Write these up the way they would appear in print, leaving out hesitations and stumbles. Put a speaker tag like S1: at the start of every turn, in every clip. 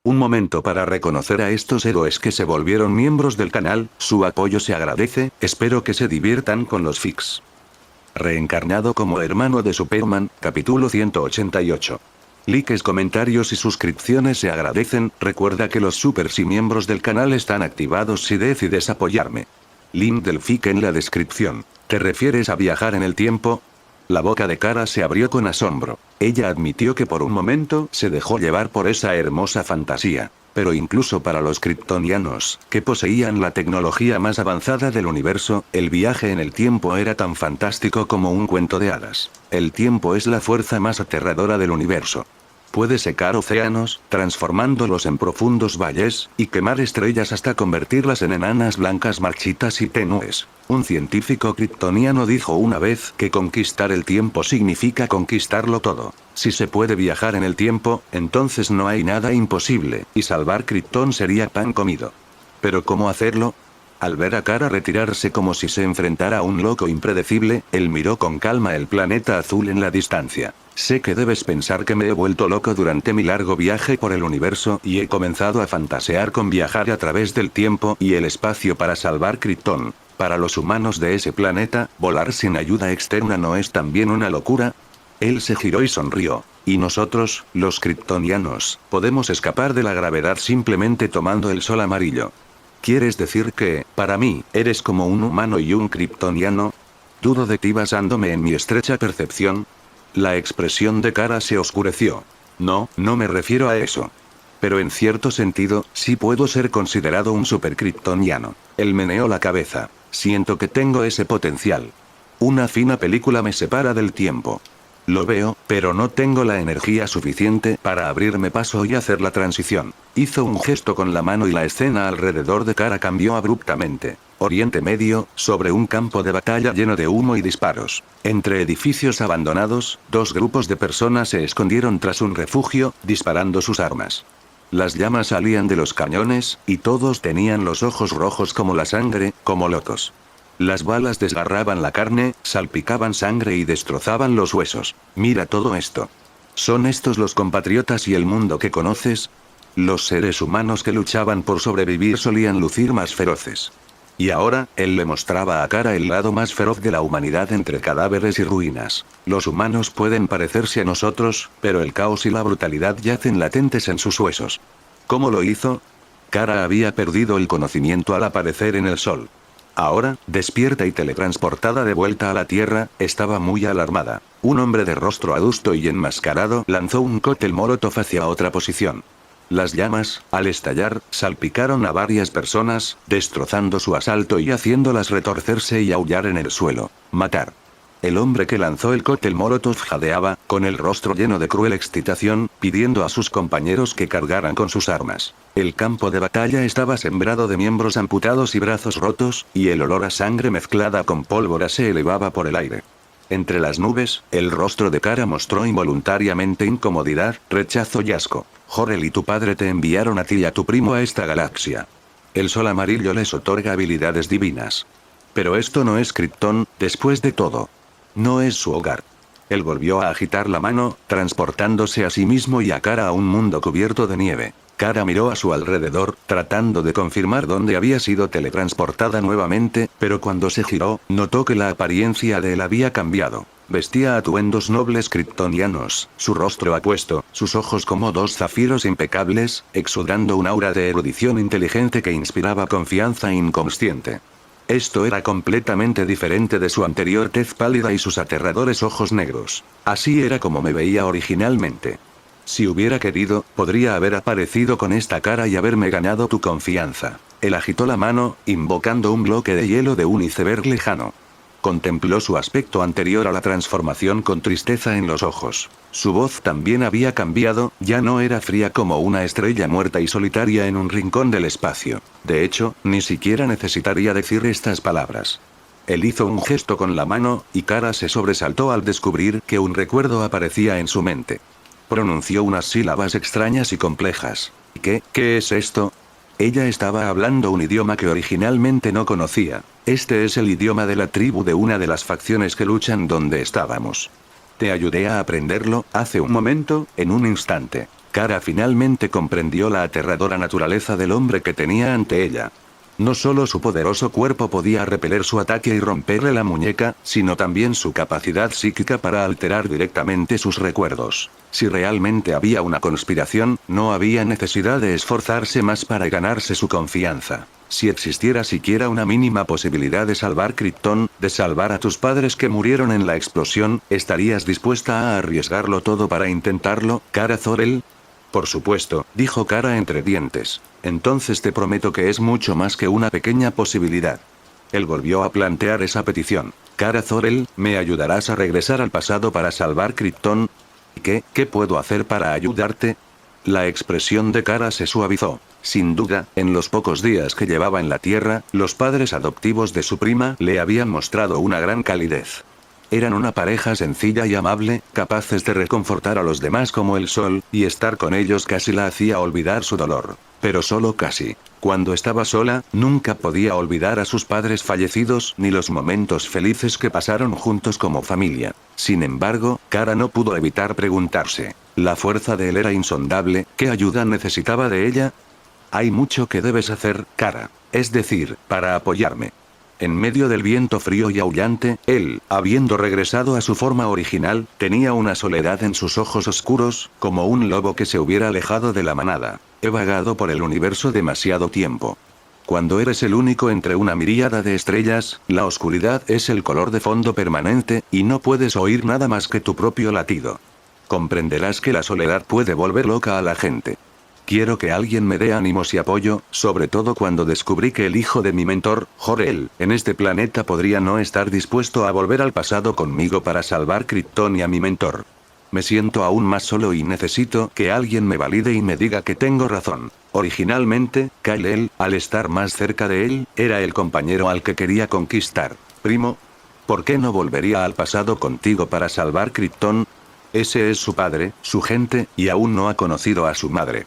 S1: Un momento para reconocer a estos héroes que se volvieron miembros del canal, su apoyo se agradece, espero que se diviertan con los fics. Reencarnado como hermano de Superman, capítulo 188. Likes, comentarios y suscripciones se agradecen, recuerda que los supers y miembros del canal están activados si decides apoyarme. Link del fic en la descripción. ¿Te refieres a viajar en el tiempo? La boca de Kara se abrió con asombro. Ella admitió que por un momento se dejó llevar por esa hermosa fantasía. Pero incluso para los kryptonianos, que poseían la tecnología más avanzada del universo, el viaje en el tiempo era tan fantástico como un cuento de hadas. El tiempo es la fuerza más aterradora del universo. Puede secar océanos, transformándolos en profundos valles, y quemar estrellas hasta convertirlas en enanas blancas marchitas y tenues. Un científico kryptoniano dijo una vez que conquistar el tiempo significa conquistarlo todo. Si se puede viajar en el tiempo, entonces no hay nada imposible, y salvar Krypton sería pan comido. ¿Pero cómo hacerlo? Al ver a Kara retirarse como si se enfrentara a un loco impredecible, él miró con calma el planeta azul en la distancia. Sé que debes pensar que me he vuelto loco durante mi largo viaje por el universo y he comenzado a fantasear con viajar a través del tiempo y el espacio para salvar Krypton. Para los humanos de ese planeta, volar sin ayuda externa no es también una locura. Él se giró y sonrió. Y nosotros, los kryptonianos, podemos escapar de la gravedad simplemente tomando el sol amarillo. ¿Quieres decir que, para mí, eres como un humano y un kryptoniano? ¿Dudo de ti basándome en mi estrecha percepción? La expresión de Kara se oscureció. No, no me refiero a eso. Pero en cierto sentido, sí puedo ser considerado un superkryptoniano. Él meneó la cabeza. Siento que tengo ese potencial. Una fina película me separa del tiempo. Lo veo, pero no tengo la energía suficiente para abrirme paso y hacer la transición. Hizo un gesto con la mano y la escena alrededor de Kara cambió abruptamente. Oriente Medio, sobre un campo de batalla lleno de humo y disparos. Entre edificios abandonados, dos grupos de personas se escondieron tras un refugio, disparando sus armas. Las llamas salían de los cañones, y todos tenían los ojos rojos como la sangre, como locos. Las balas desgarraban la carne, salpicaban sangre y destrozaban los huesos. Mira todo esto. ¿Son estos los compatriotas y el mundo que conoces? Los seres humanos que luchaban por sobrevivir solían lucir más feroces. Y ahora, él le mostraba a Kara el lado más feroz de la humanidad entre cadáveres y ruinas. Los humanos pueden parecerse a nosotros, pero el caos y la brutalidad yacen latentes en sus huesos. ¿Cómo lo hizo? Kara había perdido el conocimiento al aparecer en el sol. Ahora, despierta y teletransportada de vuelta a la Tierra, estaba muy alarmada. Un hombre de rostro adusto y enmascarado lanzó un cóctel molotov hacia otra posición. Las llamas, al estallar, salpicaron a varias personas, destrozando su asalto y haciéndolas retorcerse y aullar en el suelo. Matar. El hombre que lanzó el cóctel molotov jadeaba, con el rostro lleno de cruel excitación, pidiendo a sus compañeros que cargaran con sus armas. El campo de batalla estaba sembrado de miembros amputados y brazos rotos, y el olor a sangre mezclada con pólvora se elevaba por el aire. Entre las nubes, el rostro de Kara mostró involuntariamente incomodidad, rechazo y asco. Jor-El y tu padre te enviaron a ti y a tu primo a esta galaxia. El sol amarillo les otorga habilidades divinas. Pero esto no es Krypton, después de todo. No es su hogar. Él volvió a agitar la mano, transportándose a sí mismo y a Kara a un mundo cubierto de nieve. Kara miró a su alrededor, tratando de confirmar dónde había sido teletransportada nuevamente, pero cuando se giró, notó que la apariencia de él había cambiado. Vestía atuendos nobles kryptonianos, su rostro apuesto, sus ojos como dos zafiros impecables, exudando un aura de erudición inteligente que inspiraba confianza inconsciente. Esto era completamente diferente de su anterior tez pálida y sus aterradores ojos negros. Así era como me veía originalmente. Si hubiera querido, podría haber aparecido con esta cara y haberme ganado tu confianza. Él agitó la mano, invocando un bloque de hielo de un iceberg lejano. Contempló su aspecto anterior a la transformación con tristeza en los ojos. Su voz también había cambiado, ya no era fría como una estrella muerta y solitaria en un rincón del espacio. De hecho, ni siquiera necesitaría decir estas palabras. Él hizo un gesto con la mano, y Kara se sobresaltó al descubrir que un recuerdo aparecía en su mente. Pronunció unas sílabas extrañas y complejas. ¿Qué es esto? Ella estaba hablando un idioma que originalmente no conocía. Este es el idioma de la tribu de una de las facciones que luchan donde estábamos. Te ayudé a aprenderlo, hace un momento, en un instante. Kara finalmente comprendió la aterradora naturaleza del hombre que tenía ante ella. No solo su poderoso cuerpo podía repeler su ataque y romperle la muñeca, sino también su capacidad psíquica para alterar directamente sus recuerdos. Si realmente había una conspiración, no había necesidad de esforzarse más para ganarse su confianza. Si existiera siquiera una mínima posibilidad de salvar Krypton, de salvar a tus padres que murieron en la explosión, ¿estarías dispuesta a arriesgarlo todo para intentarlo, Kara Zor-El? Por supuesto, dijo Kara entre dientes. Entonces te prometo que es mucho más que una pequeña posibilidad. Él volvió a plantear esa petición. Kara Zor-El, ¿me ayudarás a regresar al pasado para salvar Krypton? ¿Qué puedo hacer para ayudarte? La expresión de Kara se suavizó. Sin duda, en los pocos días que llevaba en la Tierra, los padres adoptivos de su prima le habían mostrado una gran calidez. Eran una pareja sencilla y amable, capaces de reconfortar a los demás como el sol, y estar con ellos casi la hacía olvidar su dolor. Pero solo casi. Cuando estaba sola, nunca podía olvidar a sus padres fallecidos ni los momentos felices que pasaron juntos como familia. Sin embargo, Kara no pudo evitar preguntarse. La fuerza de él era insondable, ¿qué ayuda necesitaba de ella? Hay mucho que debes hacer, Kara. Es decir, para apoyarme. En medio del viento frío y aullante, él, habiendo regresado a su forma original, tenía una soledad en sus ojos oscuros, como un lobo que se hubiera alejado de la manada. He vagado por el universo demasiado tiempo. Cuando eres el único entre una miríada de estrellas, la oscuridad es el color de fondo permanente, y no puedes oír nada más que tu propio latido. Comprenderás que la soledad puede volver loca a la gente. Quiero que alguien me dé ánimos y apoyo, sobre todo cuando descubrí que el hijo de mi mentor, Jor-El, en este planeta podría no estar dispuesto a volver al pasado conmigo para salvar Krypton y a mi mentor. Me siento aún más solo y necesito que alguien me valide y me diga que tengo razón. Originalmente, Kal-El, al estar más cerca de él, era el compañero al que quería conquistar. Primo, ¿por qué no volvería al pasado contigo para salvar Krypton? Ese es su padre, su gente, y aún no ha conocido a su madre.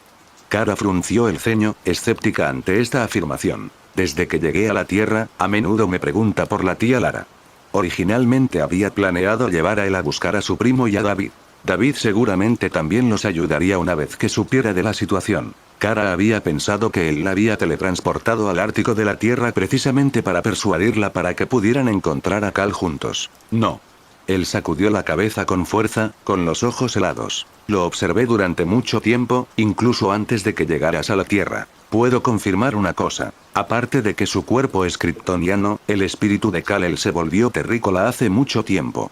S1: Kara frunció el ceño, escéptica ante esta afirmación. Desde que llegué a la Tierra, a menudo me pregunta por la tía Lara. Originalmente había planeado llevar a él a buscar a su primo y a David. David seguramente también los ayudaría una vez que supiera de la situación. Kara había pensado que él la había teletransportado al Ártico de la Tierra precisamente para persuadirla para que pudieran encontrar a Kal juntos. No. Él sacudió la cabeza con fuerza, con los ojos helados. Lo observé durante mucho tiempo, incluso antes de que llegaras a la Tierra. Puedo confirmar una cosa. Aparte de que su cuerpo es kryptoniano, el espíritu de Kal-El se volvió terrícola hace mucho tiempo.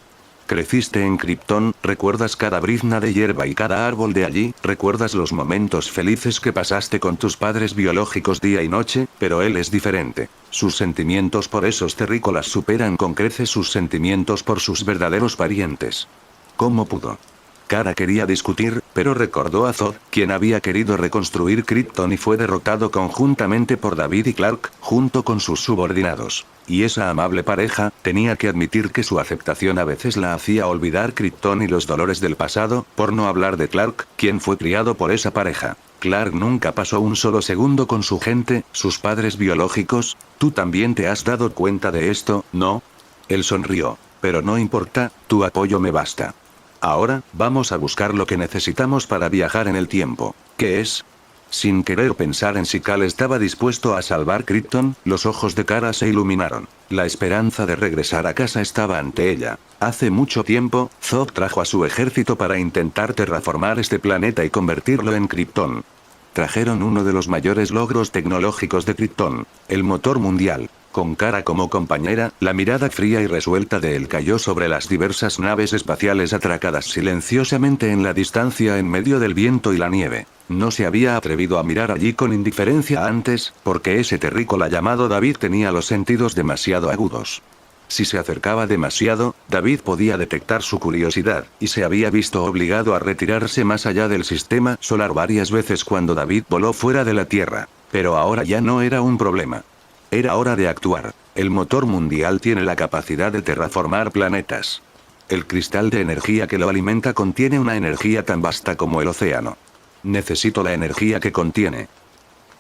S1: Creciste en Krypton, recuerdas cada brizna de hierba y cada árbol de allí, recuerdas los momentos felices que pasaste con tus padres biológicos día y noche, pero él es diferente. Sus sentimientos por esos terrícolas superan con creces sus sentimientos por sus verdaderos parientes. ¿Cómo pudo? Kara quería discutir, pero recordó a Zod, quien había querido reconstruir Krypton y fue derrotado conjuntamente por David y Clark, junto con sus subordinados. Y esa amable pareja, tenía que admitir que su aceptación a veces la hacía olvidar Krypton y los dolores del pasado, por no hablar de Clark, quien fue criado por esa pareja. Clark nunca pasó un solo segundo con su gente, sus padres biológicos. ¿Tú también te has dado cuenta de esto, no? Él sonrió. Pero no importa, tu apoyo me basta. Ahora, vamos a buscar lo que necesitamos para viajar en el tiempo. ¿Qué es? Sin querer pensar en si Kal estaba dispuesto a salvar Krypton, los ojos de Kara se iluminaron. La esperanza de regresar a casa estaba ante ella. Hace mucho tiempo, Zod trajo a su ejército para intentar terraformar este planeta y convertirlo en Krypton. Trajeron uno de los mayores logros tecnológicos de Krypton, el motor mundial. Con Kara como compañera, la mirada fría y resuelta de él cayó sobre las diversas naves espaciales atracadas silenciosamente en la distancia en medio del viento y la nieve. No se había atrevido a mirar allí con indiferencia antes, porque ese terrícola llamado David tenía los sentidos demasiado agudos. Si se acercaba demasiado, David podía detectar su curiosidad, y se había visto obligado a retirarse más allá del sistema solar varias veces cuando David voló fuera de la Tierra. Pero ahora ya no era un problema. Era hora de actuar. El motor mundial tiene la capacidad de terraformar planetas. El cristal de energía que lo alimenta contiene una energía tan vasta como el océano. Necesito la energía que contiene.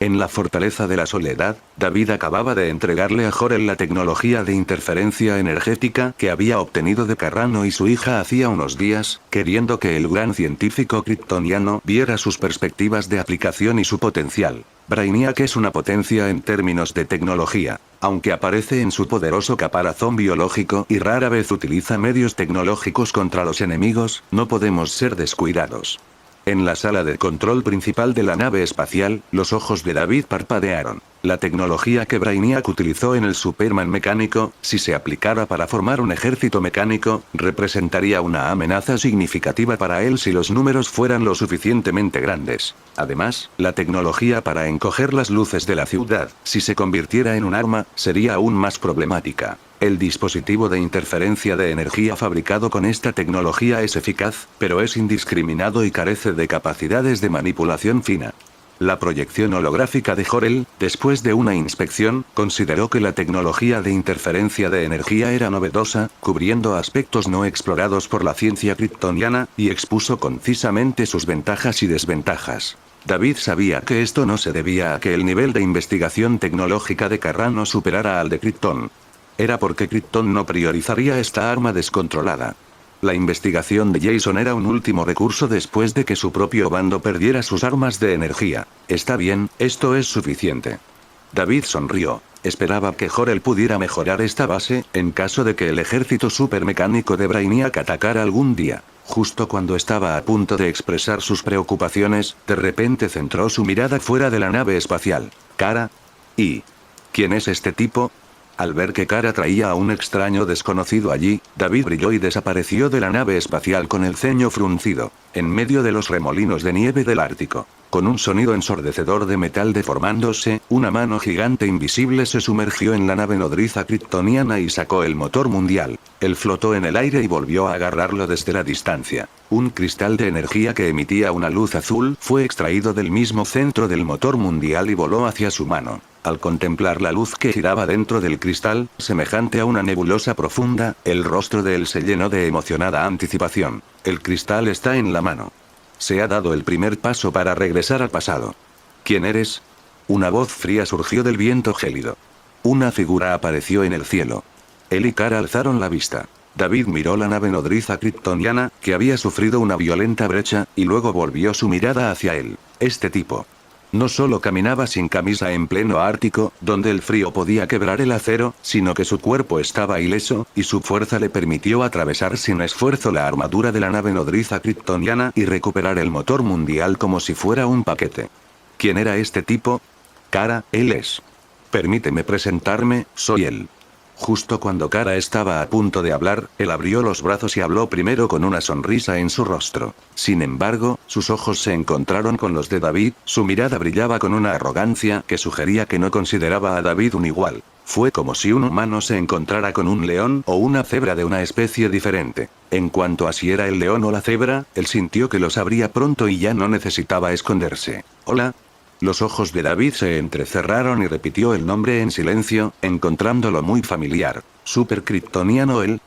S1: En la fortaleza de la soledad, David acababa de entregarle a Jor-El la tecnología de interferencia energética que había obtenido de Carrano y su hija hacía unos días, queriendo que el gran científico kryptoniano viera sus perspectivas de aplicación y su potencial. Brainiac es una potencia en términos de tecnología, aunque aparece en su poderoso caparazón biológico y rara vez utiliza medios tecnológicos contra los enemigos, no podemos ser descuidados. En la sala de control principal de la nave espacial, los ojos de David parpadearon. La tecnología que Brainiac utilizó en el Superman mecánico, si se aplicara para formar un ejército mecánico, representaría una amenaza significativa para él si los números fueran lo suficientemente grandes. Además, la tecnología para encoger las luces de la ciudad, si se convirtiera en un arma, sería aún más problemática. El dispositivo de interferencia de energía fabricado con esta tecnología es eficaz, pero es indiscriminado y carece de capacidades de manipulación fina. La proyección holográfica de Jor-El, después de una inspección, consideró que la tecnología de interferencia de energía era novedosa, cubriendo aspectos no explorados por la ciencia kryptoniana, y expuso concisamente sus ventajas y desventajas. David sabía que esto no se debía a que el nivel de investigación tecnológica de Carrano superara al de Krypton. Era porque Krypton no priorizaría esta arma descontrolada. La investigación de Jason era un último recurso después de que su propio bando perdiera sus armas de energía. Está bien, esto es suficiente. David sonrió. Esperaba que Jor-El pudiera mejorar esta base, en caso de que el ejército supermecánico de Brainiac atacara algún día. Justo cuando estaba a punto de expresar sus preocupaciones, de repente centró su mirada fuera de la nave espacial. Kara. ¿Y quién es este tipo? Al ver que Kara traía a un extraño desconocido allí, David brilló y desapareció de la nave espacial con el ceño fruncido, en medio de los remolinos de nieve del Ártico. Con un sonido ensordecedor de metal deformándose, una mano gigante invisible se sumergió en la nave nodriza kryptoniana y sacó el motor mundial. Él flotó en el aire y volvió a agarrarlo desde la distancia. Un cristal de energía que emitía una luz azul fue extraído del mismo centro del motor mundial y voló hacia su mano. Al contemplar la luz que giraba dentro del cristal, semejante a una nebulosa profunda, el rostro de él se llenó de emocionada anticipación. El cristal está en la mano. Se ha dado el primer paso para regresar al pasado. ¿Quién eres? Una voz fría surgió del viento gélido. Una figura apareció en el cielo. Él y Kara alzaron la vista. David miró la nave nodriza kryptoniana, que había sufrido una violenta brecha, y luego volvió su mirada hacia él. Este tipo. No solo caminaba sin camisa en pleno Ártico, donde el frío podía quebrar el acero, sino que su cuerpo estaba ileso, y su fuerza le permitió atravesar sin esfuerzo la armadura de la nave nodriza kryptoniana y recuperar el motor mundial como si fuera un paquete. ¿Quién era este tipo? Kara, él es. Permíteme presentarme, soy él. Justo cuando Kara estaba a punto de hablar, él abrió los brazos y habló primero con una sonrisa en su rostro. Sin embargo, sus ojos se encontraron con los de David, su mirada brillaba con una arrogancia que sugería que no consideraba a David un igual. Fue como si un humano se encontrara con un león o una cebra de una especie diferente. En cuanto a si era el león o la cebra, él sintió que lo sabría pronto y ya no necesitaba esconderse. Hola. Los ojos de David se entrecerraron y repitió el nombre en silencio, encontrándolo muy familiar. Super kryptoniano él.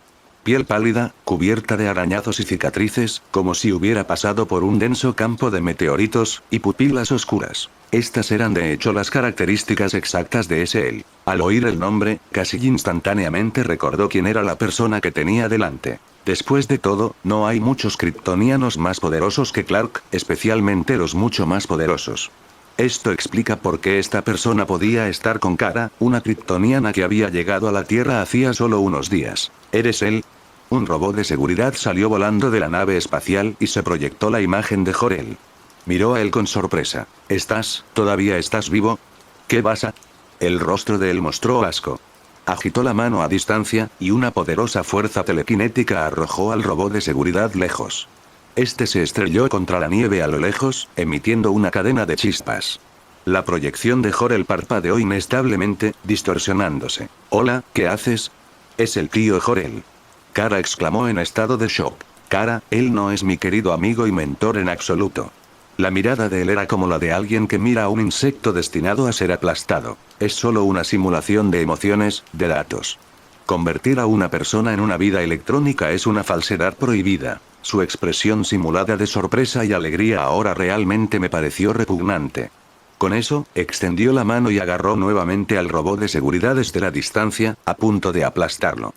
S1: Piel pálida, cubierta de arañazos y cicatrices, como si hubiera pasado por un denso campo de meteoritos, y pupilas oscuras. Estas eran de hecho las características exactas de ese él. Al oír el nombre, casi instantáneamente recordó quién era la persona que tenía delante. Después de todo, no hay muchos kryptonianos más poderosos que Clark, especialmente los mucho más poderosos. Esto explica por qué esta persona podía estar con Kara, una kryptoniana que había llegado a la Tierra hacía solo unos días. ¿Eres él? Un robot de seguridad salió volando de la nave espacial y se proyectó la imagen de Jor-El. Miró a él con sorpresa. ¿Todavía estás vivo? ¿Qué pasa? El rostro de él mostró asco. Agitó la mano a distancia, y una poderosa fuerza telequinética arrojó al robot de seguridad lejos. Este se estrelló contra la nieve a lo lejos, emitiendo una cadena de chispas. La proyección de Jor-El parpadeó inestablemente, distorsionándose. Hola, ¿qué haces? Es el tío Jor-El. Kara exclamó en estado de shock. Kara, él no es mi querido amigo y mentor en absoluto. La mirada de él era como la de alguien que mira a un insecto destinado a ser aplastado. Es solo una simulación de emociones, de datos. Convertir a una persona en una vida electrónica es una falsedad prohibida. Su expresión simulada de sorpresa y alegría ahora realmente me pareció repugnante. Con eso, extendió la mano y agarró nuevamente al robot de seguridad desde la distancia, a punto de aplastarlo.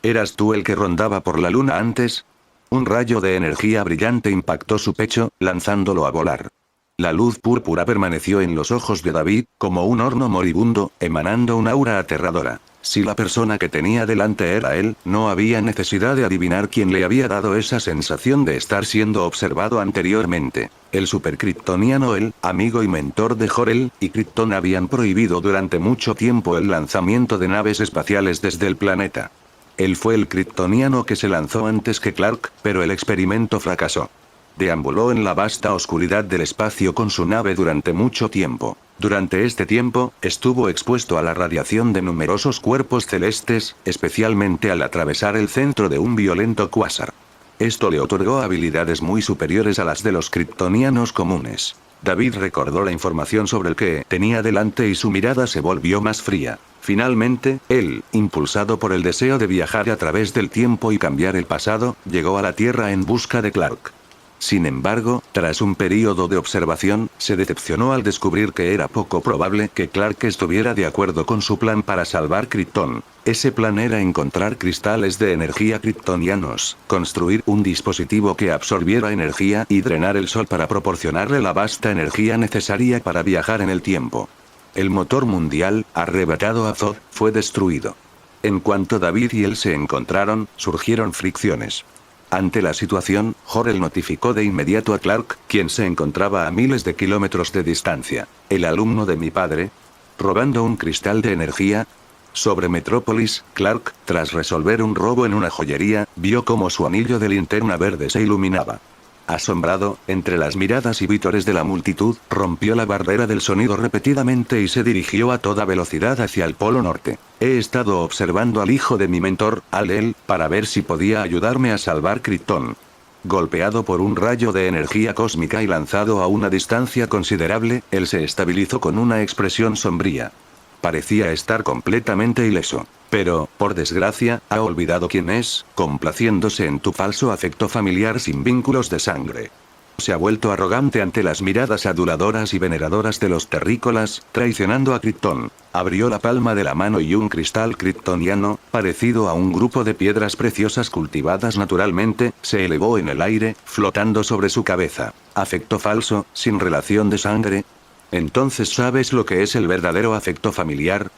S1: ¿Eras tú el que rondaba por la luna antes? Un rayo de energía brillante impactó su pecho, lanzándolo a volar. La luz púrpura permaneció en los ojos de David, como un horno moribundo, emanando un aura aterradora. Si la persona que tenía delante era él, no había necesidad de adivinar quién le había dado esa sensación de estar siendo observado anteriormente. El superkriptoniano, el amigo y mentor de Jor-El y Krypton habían prohibido durante mucho tiempo el lanzamiento de naves espaciales desde el planeta. Él fue el kryptoniano que se lanzó antes que Clark, pero el experimento fracasó. Deambuló en la vasta oscuridad del espacio con su nave durante mucho tiempo. Durante este tiempo, estuvo expuesto a la radiación de numerosos cuerpos celestes, especialmente al atravesar el centro de un violento cuásar. Esto le otorgó habilidades muy superiores a las de los kryptonianos comunes. David recordó la información sobre el que tenía delante y su mirada se volvió más fría. Finalmente, él, impulsado por el deseo de viajar a través del tiempo y cambiar el pasado, llegó a la Tierra en busca de Clark. Sin embargo, tras un período de observación, se decepcionó al descubrir que era poco probable que Clark estuviera de acuerdo con su plan para salvar Krypton. Ese plan era encontrar cristales de energía kryptonianos, construir un dispositivo que absorbiera energía y drenar el sol para proporcionarle la vasta energía necesaria para viajar en el tiempo. El motor mundial, arrebatado a Zod, fue destruido. En cuanto David y él se encontraron, surgieron fricciones. Ante la situación, Jor-El notificó de inmediato a Clark, quien se encontraba a miles de kilómetros de distancia. ¿El alumno de mi padre? ¿Robando un cristal de energía? Sobre Metrópolis, Clark, tras resolver un robo en una joyería, vio cómo su anillo de linterna verde se iluminaba. Asombrado, entre las miradas y vítores de la multitud, rompió la barrera del sonido repetidamente y se dirigió a toda velocidad hacia el Polo Norte. He estado observando al hijo de mi mentor, Al-El, para ver si podía ayudarme a salvar Krypton. Golpeado por un rayo de energía cósmica y lanzado a una distancia considerable, él se estabilizó con una expresión sombría. Parecía estar completamente ileso. Pero, por desgracia, ha olvidado quién es, complaciéndose en tu falso afecto familiar sin vínculos de sangre. Se ha vuelto arrogante ante las miradas aduladoras y veneradoras de los terrícolas, traicionando a Krypton. Abrió la palma de la mano y un cristal kryptoniano, parecido a un grupo de piedras preciosas cultivadas naturalmente, se elevó en el aire, flotando sobre su cabeza. Afecto falso, sin relación de sangre. ¿Entonces sabes lo que es el verdadero afecto familiar?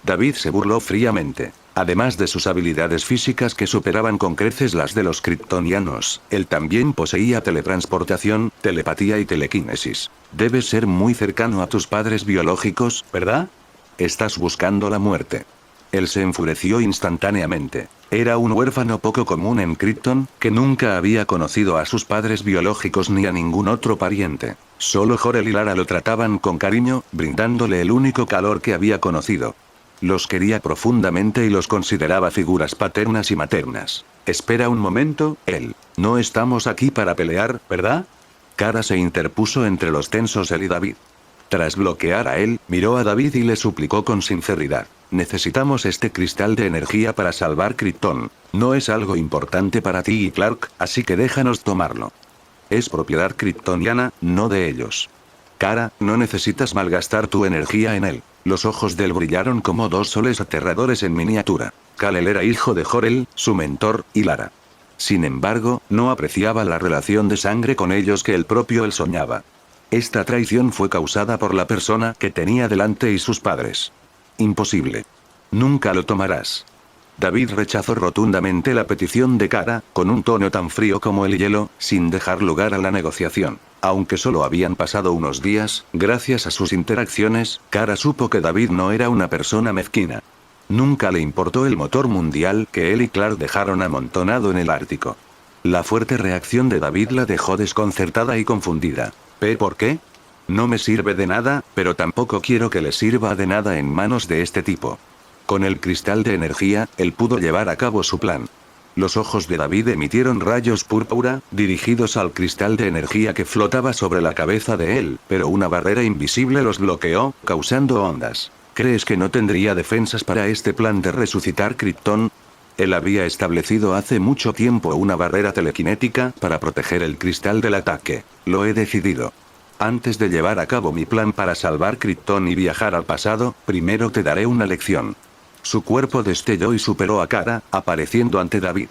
S1: David se burló fríamente. Además de sus habilidades físicas que superaban con creces las de los kryptonianos, él también poseía teletransportación, telepatía y telequinesis. Debes ser muy cercano a tus padres biológicos, ¿verdad? Estás buscando la muerte. Él se enfureció instantáneamente. Era un huérfano poco común en Krypton, que nunca había conocido a sus padres biológicos ni a ningún otro pariente. Solo Jor-El y Lara lo trataban con cariño, brindándole el único calor que había conocido. Los quería profundamente y los consideraba figuras paternas y maternas. Espera un momento, él. No estamos aquí para pelear, ¿verdad? Kara se interpuso entre los tensos él y David. Tras bloquear a él, miró a David y le suplicó con sinceridad. Necesitamos este cristal de energía para salvar Krypton. No es algo importante para ti y Clark, así que déjanos tomarlo. Es propiedad kryptoniana, no de ellos. Kara, no necesitas malgastar tu energía en él. Los ojos de él brillaron como dos soles aterradores en miniatura. Kal-El era hijo de Jor-El, su mentor, y Lara. Sin embargo, no apreciaba la relación de sangre con ellos que el propio él soñaba. Esta traición fue causada por la persona que tenía delante y sus padres. Imposible. Nunca lo tomarás. David rechazó rotundamente la petición de Kara, con un tono tan frío como el hielo, sin dejar lugar a la negociación. Aunque solo habían pasado unos días, gracias a sus interacciones, Kara supo que David no era una persona mezquina. Nunca le importó el motor mundial que él y Clark dejaron amontonado en el Ártico. La fuerte reacción de David la dejó desconcertada y confundida. ¿Por qué? No me sirve de nada, pero tampoco quiero que le sirva de nada en manos de este tipo. Con el cristal de energía, él pudo llevar a cabo su plan. Los ojos de David emitieron rayos púrpura, dirigidos al cristal de energía que flotaba sobre la cabeza de él, pero una barrera invisible los bloqueó, causando ondas. ¿Crees que no tendría defensas para este plan de resucitar Krypton? Él había establecido hace mucho tiempo una barrera telequinética para proteger el cristal del ataque. Lo he decidido. Antes de llevar a cabo mi plan para salvar Krypton y viajar al pasado, primero te daré una lección. Su cuerpo destelló y superó a Kara, apareciendo ante David.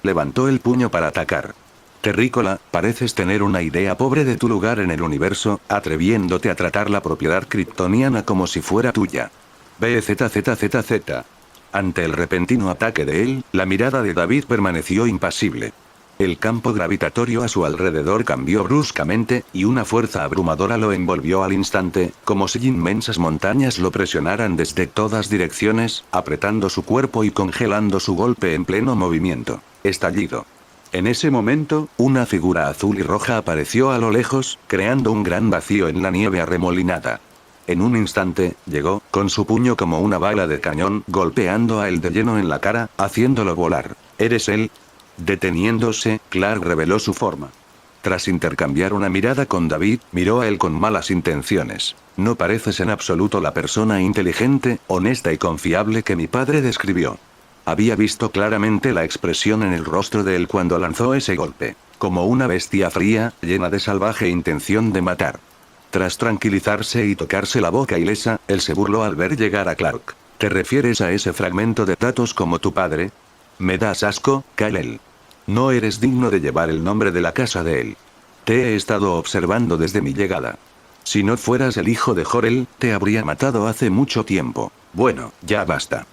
S1: Levantó el puño para atacar. Terrícola, pareces tener una idea pobre de tu lugar en el universo, atreviéndote a tratar la propiedad kryptoniana como si fuera tuya. BZZZZ. Ante el repentino ataque de él, la mirada de David permaneció impasible. El campo gravitatorio a su alrededor cambió bruscamente, y una fuerza abrumadora lo envolvió al instante, como si inmensas montañas lo presionaran desde todas direcciones, apretando su cuerpo y congelando su golpe en pleno movimiento. Estallido. En ese momento, una figura azul y roja apareció a lo lejos, creando un gran vacío en la nieve arremolinada. En un instante, llegó, con su puño como una bala de cañón, golpeando a él de lleno en la cara, haciéndolo volar. ¿Eres él? Deteniéndose, Clark reveló su forma. Tras intercambiar una mirada con David, miró a él con malas intenciones. No pareces en absoluto la persona inteligente, honesta y confiable que mi padre describió. Había visto claramente la expresión en el rostro de él cuando lanzó ese golpe. Como una bestia fría, llena de salvaje intención de matar. Tras tranquilizarse y tocarse la boca ilesa, él se burló al ver llegar a Clark. ¿Te refieres a ese fragmento de datos como tu padre? Me das asco, Kal-El. No eres digno de llevar el nombre de la casa de él. Te he estado observando desde mi llegada. Si no fueras el hijo de Jor-El, te habría matado hace mucho tiempo. Bueno, ya basta.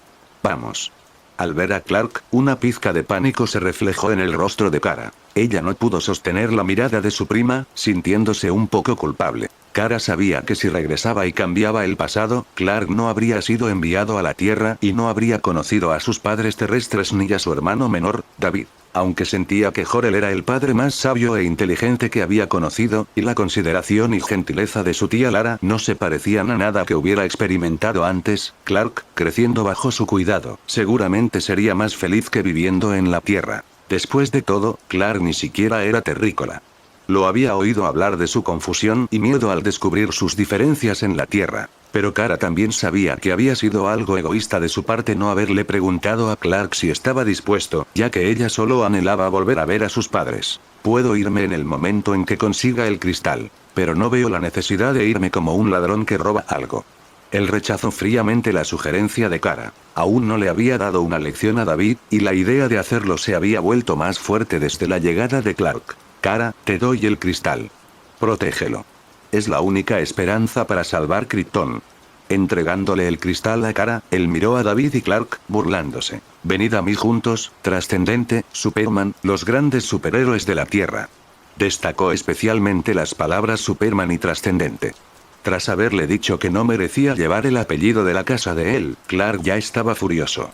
S1: Vamos. Al ver a Clark, una pizca de pánico se reflejó en el rostro de Kara. Ella no pudo sostener la mirada de su prima, sintiéndose un poco culpable. Kara sabía que si regresaba y cambiaba el pasado, Clark no habría sido enviado a la Tierra y no habría conocido a sus padres terrestres ni a su hermano menor, David. Aunque sentía que Jor-El era el padre más sabio e inteligente que había conocido, y la consideración y gentileza de su tía Lara no se parecían a nada que hubiera experimentado antes, Clark, creciendo bajo su cuidado, seguramente sería más feliz que viviendo en la Tierra. Después de todo, Clark ni siquiera era terrícola. Lo había oído hablar de su confusión y miedo al descubrir sus diferencias en la Tierra. Pero Kara también sabía que había sido algo egoísta de su parte no haberle preguntado a Clark si estaba dispuesto, ya que ella solo anhelaba volver a ver a sus padres. Puedo irme en el momento en que consiga el cristal, pero no veo la necesidad de irme como un ladrón que roba algo. Él rechazó fríamente la sugerencia de Kara. Aún no le había dado una lección a David, y la idea de hacerlo se había vuelto más fuerte desde la llegada de Clark. Kara, te doy el cristal. Protégelo. Es la única esperanza para salvar Krypton. Entregándole el cristal a Kara, él miró a David y Clark, burlándose. Venid a mí juntos, Trascendente, Superman, los grandes superhéroes de la Tierra. Destacó especialmente las palabras Superman y Trascendente. Tras haberle dicho que no merecía llevar el apellido de la casa de él, Clark ya estaba furioso.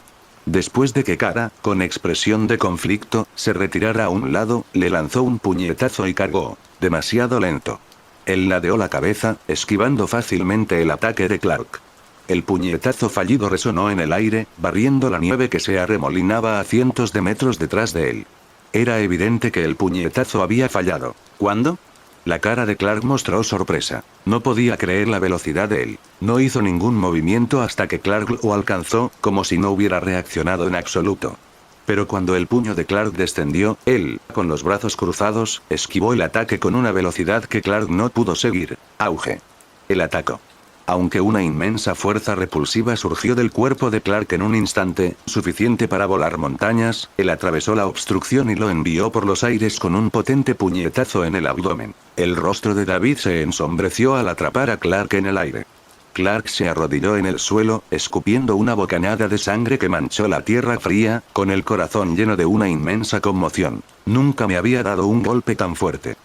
S1: Después de que Kara, con expresión de conflicto, se retirara a un lado, le lanzó un puñetazo y cargó. Demasiado lento. Él ladeó la cabeza, esquivando fácilmente el ataque de Clark. El puñetazo fallido resonó en el aire, barriendo la nieve que se arremolinaba a cientos de metros detrás de él. Era evidente que el puñetazo había fallado. ¿Cuándo? La cara de Clark mostró sorpresa. No podía creer la velocidad de él. No hizo ningún movimiento hasta que Clark lo alcanzó, como si no hubiera reaccionado en absoluto. Pero cuando el puño de Clark descendió, él, con los brazos cruzados, esquivó el ataque con una velocidad que Clark no pudo seguir. Auge. El atacó. Aunque una inmensa fuerza repulsiva surgió del cuerpo de Clark en un instante, suficiente para volar montañas, él atravesó la obstrucción y lo envió por los aires con un potente puñetazo en el abdomen. El rostro de David se ensombreció al atrapar a Clark en el aire. Clark se arrodilló en el suelo, escupiendo una bocanada de sangre que manchó la tierra fría, con el corazón lleno de una inmensa conmoción. Nunca me había dado un golpe tan fuerte.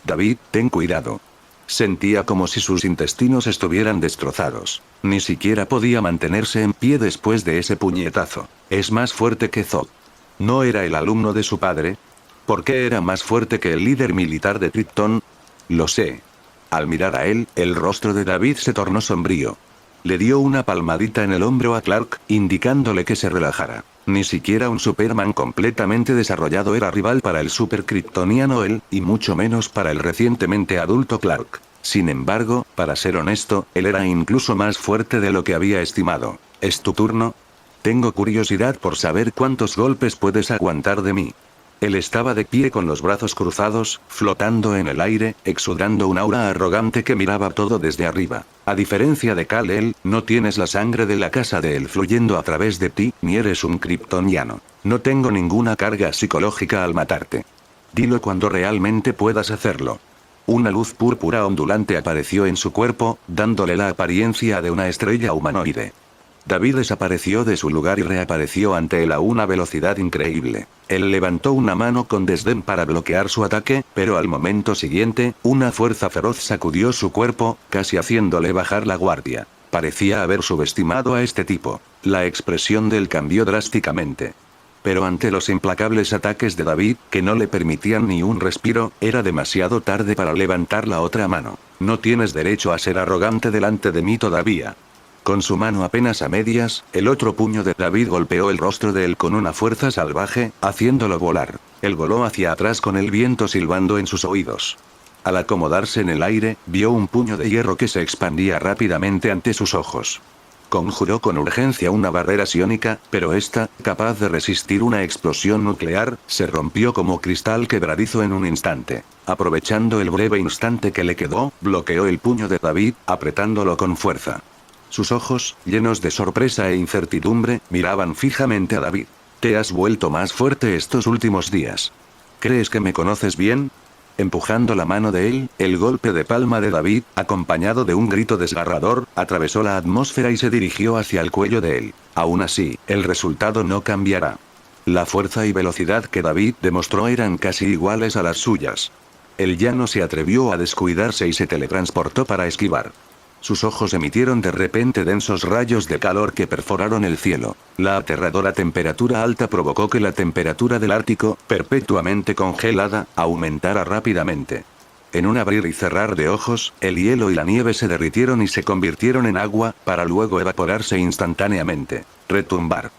S1: David, ten cuidado. Sentía como si sus intestinos estuvieran destrozados. Ni siquiera podía mantenerse en pie después de ese puñetazo. Es más fuerte que Zod. ¿No era el alumno de su padre? ¿Por qué era más fuerte que el líder militar de Krypton? Lo sé. Al mirar a él, el rostro de David se tornó sombrío. Le dio una palmadita en el hombro a Clark, indicándole que se relajara. Ni siquiera un Superman completamente desarrollado era rival para el super kryptoniano él, y mucho menos para el recientemente adulto Clark. Sin embargo, para ser honesto, él era incluso más fuerte de lo que había estimado. ¿Es tu turno? Tengo curiosidad por saber cuántos golpes puedes aguantar de mí. Él estaba de pie con los brazos cruzados, flotando en el aire, exudando un aura arrogante que miraba todo desde arriba. A diferencia de Kal-El, no tienes la sangre de la casa de él fluyendo a través de ti, ni eres un kryptoniano. No tengo ninguna carga psicológica al matarte. Dilo cuando realmente puedas hacerlo. Una luz púrpura ondulante apareció en su cuerpo, dándole la apariencia de una estrella humanoide. David desapareció de su lugar y reapareció ante él a una velocidad increíble. Él levantó una mano con desdén para bloquear su ataque, pero al momento siguiente, una fuerza feroz sacudió su cuerpo, casi haciéndole bajar la guardia. Parecía haber subestimado a este tipo. La expresión de él cambió drásticamente. Pero ante los implacables ataques de David, que no le permitían ni un respiro, era demasiado tarde para levantar la otra mano. No tienes derecho a ser arrogante delante de mí todavía. Con su mano apenas a medias, el otro puño de David golpeó el rostro de él con una fuerza salvaje, haciéndolo volar. Él voló hacia atrás con el viento silbando en sus oídos. Al acomodarse en el aire, vio un puño de hierro que se expandía rápidamente ante sus ojos. Conjuró con urgencia una barrera psiónica, pero esta, capaz de resistir una explosión nuclear, se rompió como cristal quebradizo en un instante. Aprovechando el breve instante que le quedó, bloqueó el puño de David, apretándolo con fuerza. Sus ojos, llenos de sorpresa e incertidumbre, miraban fijamente a David. «Te has vuelto más fuerte estos últimos días. ¿Crees que me conoces bien?» Empujando la mano de él, el golpe de palma de David, acompañado de un grito desgarrador, atravesó la atmósfera y se dirigió hacia el cuello de él. Aún así, el resultado no cambiará. La fuerza y velocidad que David demostró eran casi iguales a las suyas. Él ya no se atrevió a descuidarse y se teletransportó para esquivar. Sus ojos emitieron de repente densos rayos de calor que perforaron el cielo. La aterradora temperatura alta provocó que la temperatura del Ártico, perpetuamente congelada, aumentara rápidamente. En un abrir y cerrar de ojos, el hielo y la nieve se derritieron y se convirtieron en agua, para luego evaporarse instantáneamente. Retumbar.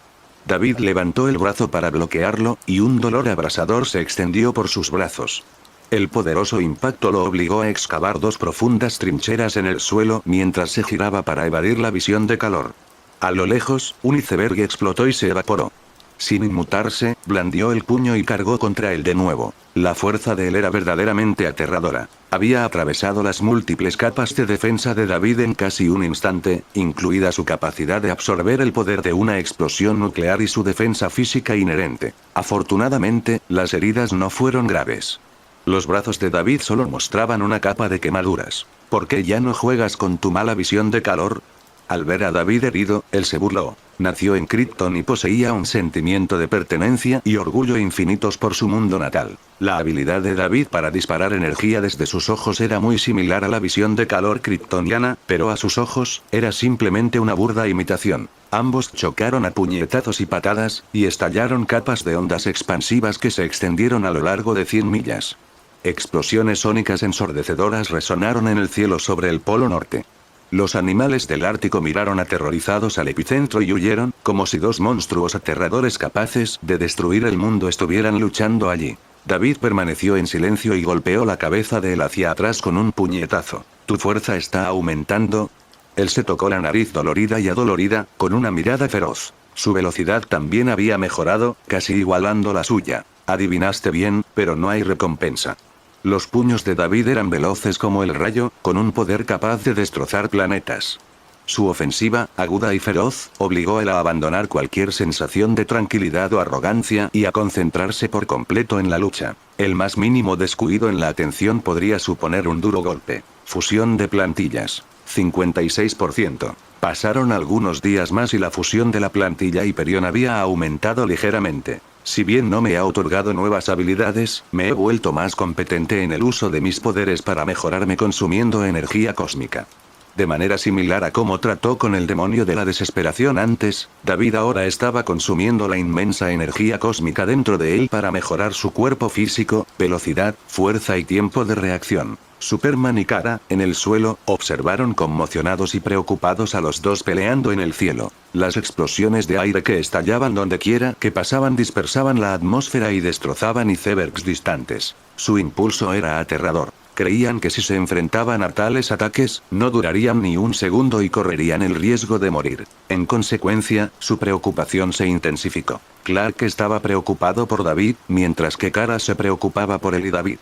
S1: David levantó el brazo para bloquearlo, y un dolor abrasador se extendió por sus brazos. El poderoso impacto lo obligó a excavar dos profundas trincheras en el suelo mientras se giraba para evadir la visión de calor. A lo lejos, un iceberg explotó y se evaporó. Sin inmutarse, blandió el puño y cargó contra él de nuevo. La fuerza de él era verdaderamente aterradora. Había atravesado las múltiples capas de defensa de David en casi un instante, incluida su capacidad de absorber el poder de una explosión nuclear y su defensa física inherente. Afortunadamente, las heridas no fueron graves. Los brazos de David solo mostraban una capa de quemaduras. ¿Por qué ya no juegas con tu mala visión de calor? Al ver a David herido, él se burló. Nació en Krypton y poseía un sentimiento de pertenencia y orgullo infinitos por su mundo natal. La habilidad de David para disparar energía desde sus ojos era muy similar a la visión de calor kryptoniana, pero a sus ojos, era simplemente una burda imitación. Ambos chocaron a puñetazos y patadas, y estallaron capas de ondas expansivas que se extendieron a lo largo de 100 millas. Explosiones sónicas ensordecedoras resonaron en el cielo sobre el Polo Norte. Los animales del Ártico miraron aterrorizados al epicentro y huyeron, como si dos monstruos aterradores capaces de destruir el mundo estuvieran luchando allí. David permaneció en silencio y golpeó la cabeza de él hacia atrás con un puñetazo. «¿Tu fuerza está aumentando?» Él se tocó la nariz dolorida y adolorida, con una mirada feroz. Su velocidad también había mejorado, casi igualando la suya. «Adivinaste bien, pero no hay recompensa». Los puños de David eran veloces como el rayo, con un poder capaz de destrozar planetas. Su ofensiva, aguda y feroz, obligó a él a abandonar cualquier sensación de tranquilidad o arrogancia y a concentrarse por completo en la lucha. El más mínimo descuido en la atención podría suponer un duro golpe. Fusión de plantillas. 56%. Pasaron algunos días más y la fusión de la plantilla Hyperion había aumentado ligeramente. Si bien no me ha otorgado nuevas habilidades, me he vuelto más competente en el uso de mis poderes para mejorarme consumiendo energía cósmica. De manera similar a cómo trató con el demonio de la desesperación antes, David ahora estaba consumiendo la inmensa energía cósmica dentro de él para mejorar su cuerpo físico, velocidad, fuerza y tiempo de reacción. Superman y Kara, en el suelo, observaron conmocionados y preocupados a los dos peleando en el cielo. Las explosiones de aire que estallaban dondequiera que pasaban dispersaban la atmósfera y destrozaban icebergs distantes. Su impulso era aterrador. creían que si se enfrentaban a tales ataques, no durarían ni un segundo y correrían el riesgo de morir. En consecuencia, su preocupación se intensificó. Clark estaba preocupado por David, mientras que Kara se preocupaba por él y David.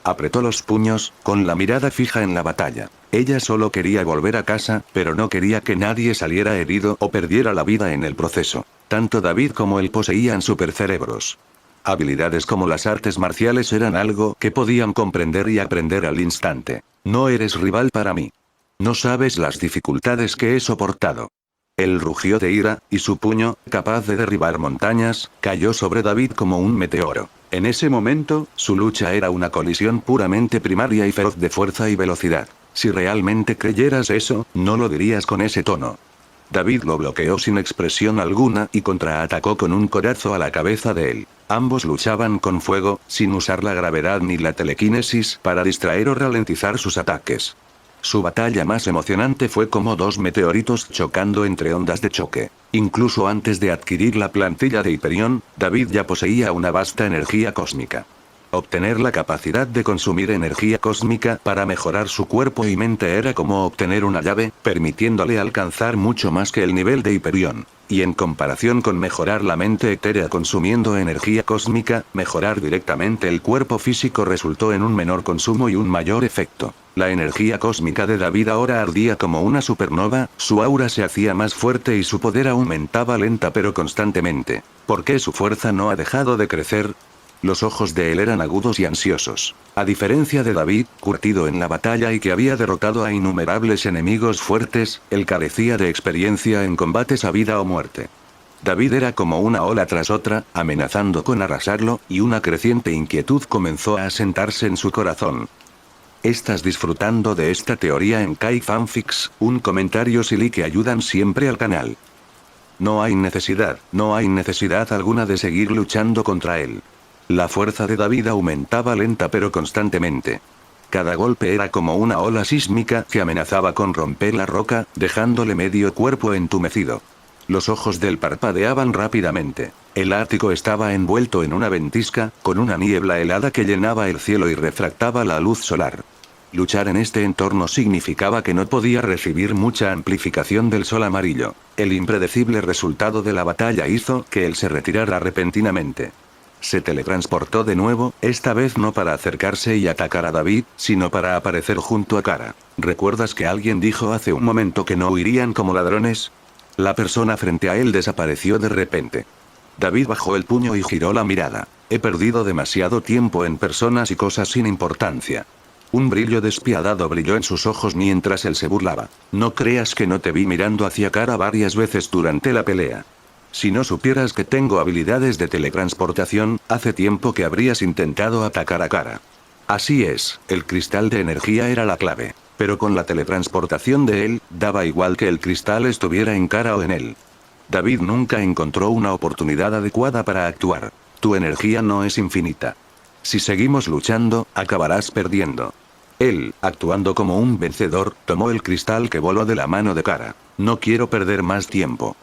S1: Apretó los puños, con la mirada fija en la batalla. Ella solo quería volver a casa, pero no quería que nadie saliera herido o perdiera la vida en el proceso. Tanto David como él poseían supercerebros. Habilidades como las artes marciales eran algo que podían comprender y aprender al instante. No eres rival para mí. No sabes las dificultades que he soportado. Él rugió de ira, y su puño, capaz de derribar montañas, cayó sobre David como un meteoro. En ese momento, su lucha era una colisión puramente primaria y feroz de fuerza y velocidad. Si realmente creyeras eso, no lo dirías con ese tono. David lo bloqueó sin expresión alguna y contraatacó con un codazo a la cabeza de él. Ambos luchaban con fuego, sin usar la gravedad ni la telequinesis para distraer o ralentizar sus ataques. Su batalla más emocionante fue como dos meteoritos chocando entre ondas de choque. Incluso antes de adquirir la plantilla de Hyperion, David ya poseía una vasta energía cósmica. Obtener la capacidad de consumir energía cósmica para mejorar su cuerpo y mente era como obtener una llave, permitiéndole alcanzar mucho más que el nivel de Hyperion. Y en comparación con mejorar la mente etérea consumiendo energía cósmica, mejorar directamente el cuerpo físico resultó en un menor consumo y un mayor efecto. La energía cósmica de David ahora ardía como una supernova, su aura se hacía más fuerte y su poder aumentaba lenta pero constantemente. ¿Por qué su fuerza no ha dejado de crecer? Los ojos de él eran agudos y ansiosos. A diferencia de David, curtido en la batalla y que había derrotado a innumerables enemigos fuertes, él carecía de experiencia en combates a vida o muerte. David era como una ola tras otra, amenazando con arrasarlo, y una creciente inquietud comenzó a asentarse en su corazón. ¿Estás disfrutando de esta teoría en Kai Fanfics? Un comentario silly que ayudan siempre al canal. No hay necesidad alguna de seguir luchando contra él. La fuerza de David aumentaba lenta pero constantemente. Cada golpe era como una ola sísmica que amenazaba con romper la roca, dejándole medio cuerpo entumecido. Los ojos de él parpadeaban rápidamente. El ático estaba envuelto en una ventisca, con una niebla helada que llenaba el cielo y refractaba la luz solar. Luchar en este entorno significaba que no podía recibir mucha amplificación del sol amarillo. El impredecible resultado de la batalla hizo que él se retirara repentinamente. Se teletransportó de nuevo, esta vez no para acercarse y atacar a David, sino para aparecer junto a Kara. ¿Recuerdas que alguien dijo hace un momento que no huirían como ladrones? La persona frente a él desapareció de repente. David bajó el puño y giró la mirada. He perdido demasiado tiempo en personas y cosas sin importancia. Un brillo despiadado brilló en sus ojos mientras él se burlaba. No creas que no te vi mirando hacia Kara varias veces durante la pelea. Si no supieras que tengo habilidades de teletransportación, hace tiempo que habrías intentado atacar a Kara. Así es, el cristal de energía era la clave. Pero con la teletransportación de él, daba igual que el cristal estuviera en Kara o en él. David nunca encontró una oportunidad adecuada para actuar. Tu energía no es infinita. Si seguimos luchando, acabarás perdiendo. Él, actuando como un vencedor, tomó el cristal que voló de la mano de Kara. No quiero perder más tiempo.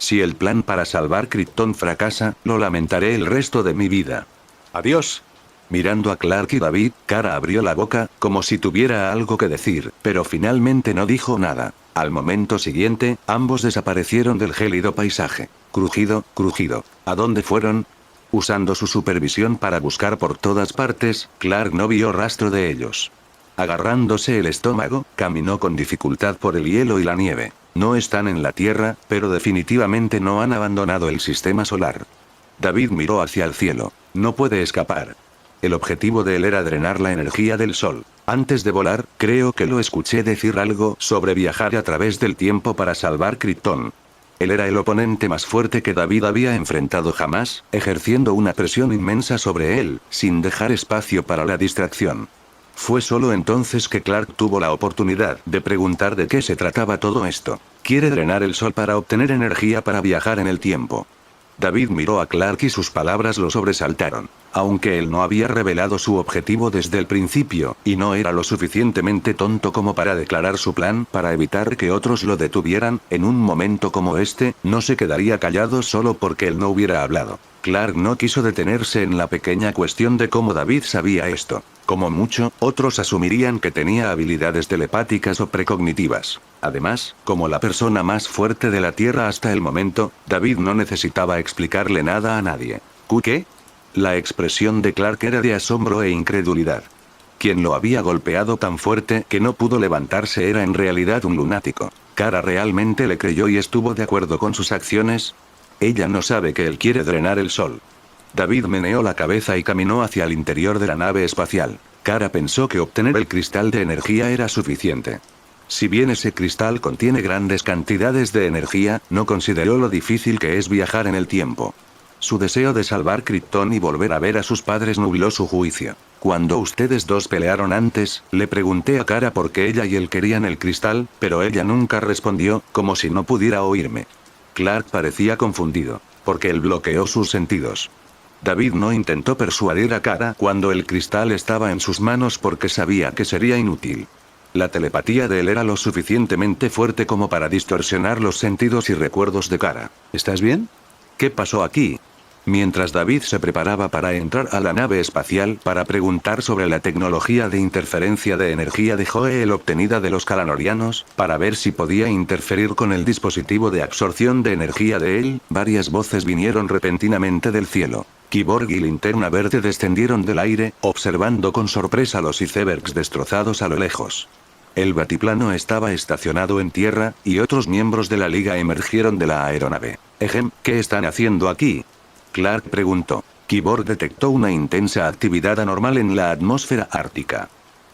S1: Si el plan para salvar Krypton fracasa, lo lamentaré el resto de mi vida. Adiós. Mirando a Clark y David, Kara abrió la boca, como si tuviera algo que decir, pero finalmente no dijo nada. Al momento siguiente, ambos desaparecieron del gélido paisaje. Crujido, crujido. ¿A dónde fueron? Usando su supervisión para buscar por todas partes, Clark no vio rastro de ellos. Agarrándose el estómago, caminó con dificultad por el hielo y la nieve. No están en la Tierra, pero definitivamente no han abandonado el sistema solar. David miró hacia el cielo. No puede escapar. El objetivo de él era drenar la energía del sol. Antes de volar, creo que lo escuché decir algo sobre viajar a través del tiempo para salvar Krypton. Él era el oponente más fuerte que David había enfrentado jamás, ejerciendo una presión inmensa sobre él, sin dejar espacio para la distracción. Fue solo entonces que Clark tuvo la oportunidad de preguntar de qué se trataba todo esto. Quiere drenar el sol para obtener energía para viajar en el tiempo. David miró a Clark y sus palabras lo sobresaltaron. Aunque él no había revelado su objetivo desde el principio, y no era lo suficientemente tonto como para declarar su plan para evitar que otros lo detuvieran, en un momento como este, no se quedaría callado solo porque él no hubiera hablado. Clark no quiso detenerse en la pequeña cuestión de cómo David sabía esto. Como mucho, otros asumirían que tenía habilidades telepáticas o precognitivas. Además, como la persona más fuerte de la Tierra hasta el momento, David no necesitaba explicarle nada a nadie. ¿Qué? La expresión de Clark era de asombro e incredulidad. Quien lo había golpeado tan fuerte que no pudo levantarse era en realidad un lunático. Kara realmente le creyó y estuvo de acuerdo con sus acciones. Ella no sabe que él quiere drenar el sol. David meneó la cabeza y caminó hacia el interior de la nave espacial. Kara pensó que obtener el cristal de energía era suficiente. Si bien ese cristal contiene grandes cantidades de energía, no consideró lo difícil que es viajar en el tiempo. Su deseo de salvar Krypton y volver a ver a sus padres nubló su juicio. Cuando ustedes dos pelearon antes, le pregunté a Kara por qué ella y él querían el cristal, pero ella nunca respondió, como si no pudiera oírme. Clark parecía confundido, porque él bloqueó sus sentidos. David no intentó persuadir a Kara cuando el cristal estaba en sus manos porque sabía que sería inútil. La telepatía de él era lo suficientemente fuerte como para distorsionar los sentidos y recuerdos de Kara. ¿Estás bien? ¿Qué pasó aquí? Mientras David se preparaba para entrar a la nave espacial para preguntar sobre la tecnología de interferencia de energía de Joel obtenida de los Kalanorianos, para ver si podía interferir con el dispositivo de absorción de energía de él, varias voces vinieron repentinamente del cielo. Kyborg y Linterna Verde descendieron del aire, observando con sorpresa los icebergs destrozados a lo lejos. El batiplano estaba estacionado en tierra, y otros miembros de la liga emergieron de la aeronave. ¿Qué están haciendo aquí? Clark preguntó. Kyborg detectó una intensa actividad anormal en la atmósfera ártica.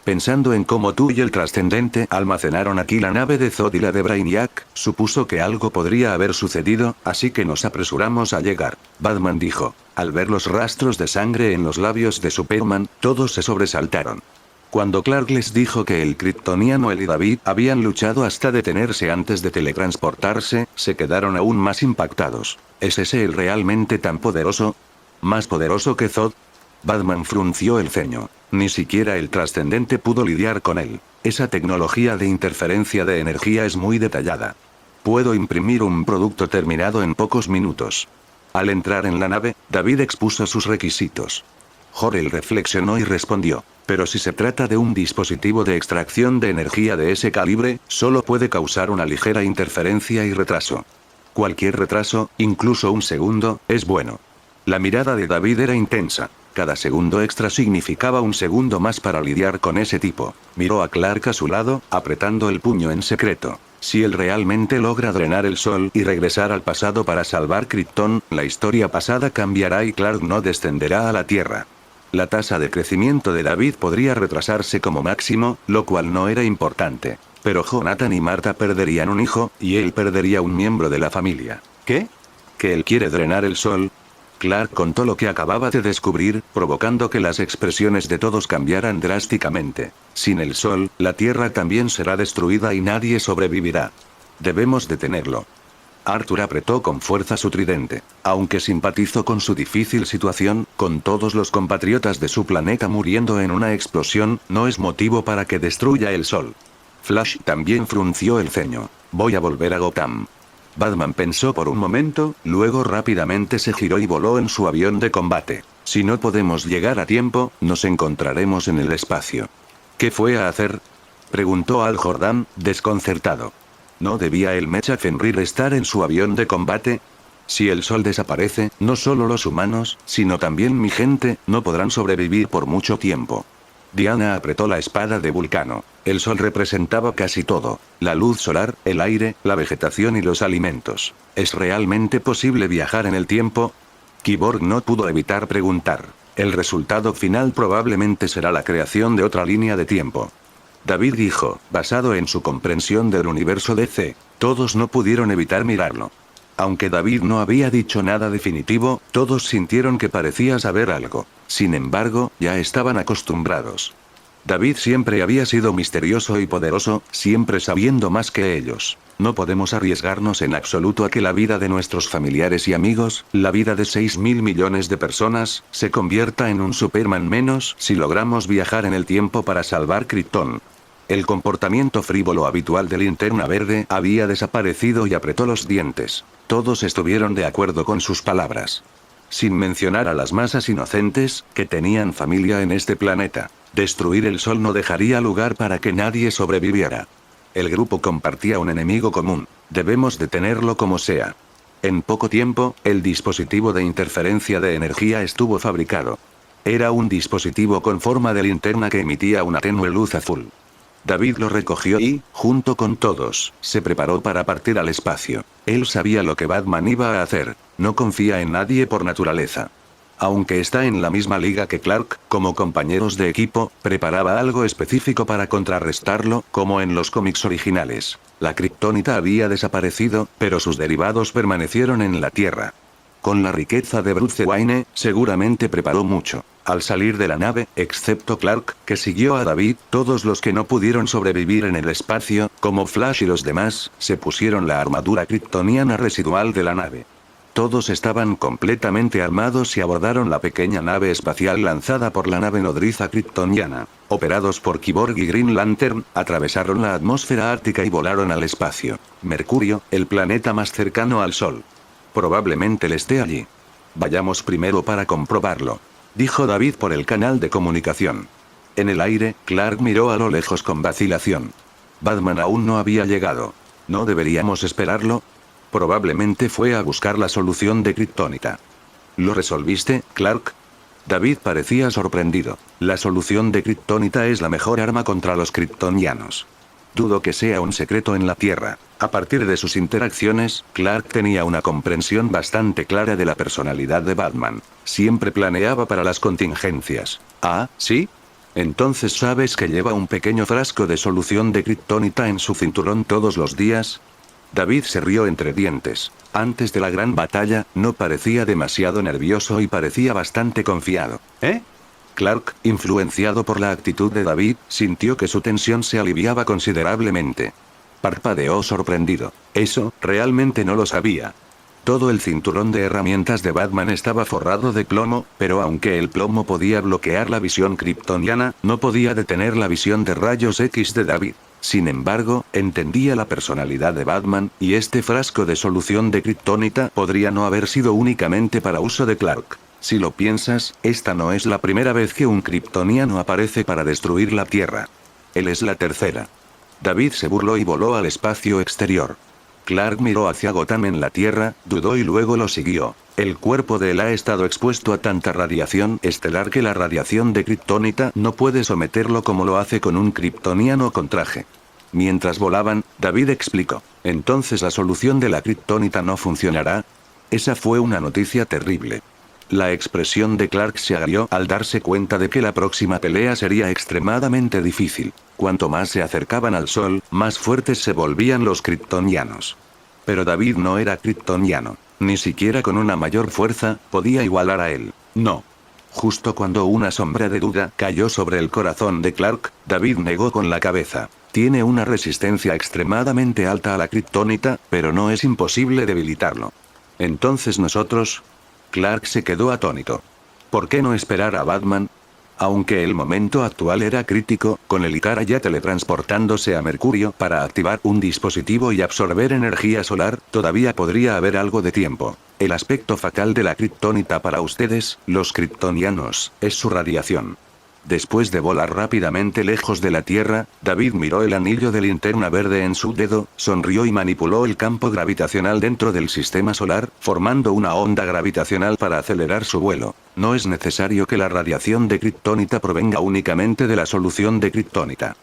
S1: Pensando en cómo tú y el trascendente almacenaron aquí la nave de Zod y la de Brainiac, supuso que algo podría haber sucedido, así que nos apresuramos a llegar. Batman dijo. Al ver los rastros de sangre en los labios de Superman, todos se sobresaltaron. Cuando Clark les dijo que el kryptoniano él y David habían luchado hasta detenerse antes de teletransportarse, se quedaron aún más impactados. ¿Es ese el realmente tan poderoso? ¿Más poderoso que Zod? Batman frunció el ceño. Ni siquiera el trascendente pudo lidiar con él. Esa tecnología de interferencia de energía es muy detallada. Puedo imprimir un producto terminado en pocos minutos. Al entrar en la nave, David expuso sus requisitos. Jor-El reflexionó y respondió. Pero si se trata de un dispositivo de extracción de energía de ese calibre, solo puede causar una ligera interferencia y retraso. Cualquier retraso, incluso un segundo, es bueno. La mirada de David era intensa. Cada segundo extra significaba un segundo más para lidiar con ese tipo. Miró a Clark a su lado, apretando el puño en secreto. Si él realmente logra drenar el sol y regresar al pasado para salvar Krypton, la historia pasada cambiará y Clark no descenderá a la Tierra. La tasa de crecimiento de David podría retrasarse como máximo, lo cual no era importante. Pero Jonathan y Martha perderían un hijo, y él perdería un miembro de la familia. ¿Qué? ¿Que él quiere drenar el sol? Clark contó lo que acababa de descubrir, provocando que las expresiones de todos cambiaran drásticamente. Sin el sol, la Tierra también será destruida y nadie sobrevivirá. Debemos detenerlo. Arthur apretó con fuerza su tridente. Aunque simpatizó con su difícil situación, con todos los compatriotas de su planeta muriendo en una explosión, no es motivo para que destruya el sol. Flash también frunció el ceño. Voy a volver a Gotham. Batman pensó por un momento, luego rápidamente se giró y voló en su avión de combate. Si no podemos llegar a tiempo, nos encontraremos en el espacio. ¿Qué fue a hacer? Preguntó Al Jordan, desconcertado. ¿No debía el Mecha Fenrir estar en su avión de combate? Si el sol desaparece, no solo los humanos, sino también mi gente, no podrán sobrevivir por mucho tiempo. Diana apretó la espada de Vulcano. El sol representaba casi todo. La luz solar, el aire, la vegetación y los alimentos. ¿Es realmente posible viajar en el tiempo? Kyborg no pudo evitar preguntar. El resultado final probablemente será la creación de otra línea de tiempo. David dijo, basado en su comprensión del universo DC. Todos no pudieron evitar mirarlo. Aunque David no había dicho nada definitivo, todos sintieron que parecía saber algo. Sin embargo, ya estaban acostumbrados. David siempre había sido misterioso y poderoso, siempre sabiendo más que ellos. No podemos arriesgarnos en absoluto a que la vida de nuestros familiares y amigos, la vida de 6.000 millones de personas, se convierta en un Superman menos si logramos viajar en el tiempo para salvar Krypton. El comportamiento frívolo habitual de Linterna Verde había desaparecido y apretó los dientes. Todos estuvieron de acuerdo con sus palabras. Sin mencionar a las masas inocentes, que tenían familia en este planeta. Destruir el sol no dejaría lugar para que nadie sobreviviera. El grupo compartía un enemigo común. Debemos detenerlo como sea. En poco tiempo, el dispositivo de interferencia de energía estuvo fabricado. Era un dispositivo con forma de linterna que emitía una tenue luz azul. David lo recogió y, junto con todos, se preparó para partir al espacio. Él sabía lo que Batman iba a hacer. No confía en nadie por naturaleza. Aunque está en la misma liga que Clark, como compañeros de equipo, preparaba algo específico para contrarrestarlo, como en los cómics originales. La kriptonita había desaparecido, pero sus derivados permanecieron en la Tierra. Con la riqueza de Bruce Wayne, seguramente preparó mucho. Al salir de la nave, excepto Clark, que siguió a David, todos los que no pudieron sobrevivir en el espacio, como Flash y los demás, se pusieron la armadura kryptoniana residual de la nave. Todos estaban completamente armados y abordaron la pequeña nave espacial lanzada por la nave nodriza kryptoniana. Operados por Cyborg y Green Lantern, atravesaron la atmósfera ártica y volaron al espacio. Mercurio, el planeta más cercano al Sol. Probablemente él esté allí. Vayamos primero para comprobarlo, dijo David por el canal de comunicación. En el aire, Clark miró a lo lejos con vacilación. Batman aún no había llegado. ¿No deberíamos esperarlo? Probablemente fue a buscar la solución de Kryptonita. ¿Lo resolviste, Clark? David parecía sorprendido. La solución de Kryptonita es la mejor arma contra los kryptonianos. Dudo que sea un secreto en la Tierra. A partir de sus interacciones, Clark tenía una comprensión bastante clara de la personalidad de Batman. Siempre planeaba para las contingencias. ¿Ah, sí? Entonces ¿sabes que lleva un pequeño frasco de solución de Kryptonita en su cinturón todos los días? David se rió entre dientes. Antes de la gran batalla, no parecía demasiado nervioso y parecía bastante confiado. ¿Eh? Clark, influenciado por la actitud de David, sintió que su tensión se aliviaba considerablemente. Parpadeó sorprendido. Eso, realmente no lo sabía. Todo el cinturón de herramientas de Batman estaba forrado de plomo, pero aunque el plomo podía bloquear la visión kryptoniana, no podía detener la visión de rayos X de David. Sin embargo, entendía la personalidad de Batman, y este frasco de solución de kryptonita podría no haber sido únicamente para uso de Clark. Si lo piensas, esta no es la primera vez que un kryptoniano aparece para destruir la Tierra. Él es la tercera. David se burló y voló al espacio exterior. Clark miró hacia Gotham en la Tierra, dudó y luego lo siguió. El cuerpo de él ha estado expuesto a tanta radiación estelar que la radiación de kryptonita no puede someterlo como lo hace con un kryptoniano con traje. Mientras volaban, David explicó. ¿Entonces la solución de la kryptonita no funcionará? Esa fue una noticia terrible. La expresión de Clark se agrió al darse cuenta de que la próxima pelea sería extremadamente difícil. Cuanto más se acercaban al sol, más fuertes se volvían los kryptonianos. Pero David no era kryptoniano. Ni siquiera con una mayor fuerza, podía igualar a él. No. Justo cuando una sombra de duda cayó sobre el corazón de Clark, David negó con la cabeza. Tiene una resistencia extremadamente alta a la kryptonita, pero no es imposible debilitarlo. Entonces nosotros... Clark se quedó atónito. ¿Por qué no esperar a Batman? Aunque el momento actual era crítico, con el Ikara ya teletransportándose a Mercurio para activar un dispositivo y absorber energía solar, todavía podría haber algo de tiempo. El aspecto fatal de la kryptonita para ustedes, los kryptonianos, es su radiación. Después de volar rápidamente lejos de la Tierra, David miró el anillo de linterna verde en su dedo, sonrió y manipuló el campo gravitacional dentro del sistema solar, formando una onda gravitacional para acelerar su vuelo. No es necesario que la radiación de kryptonita provenga únicamente de la solución de kryptonita.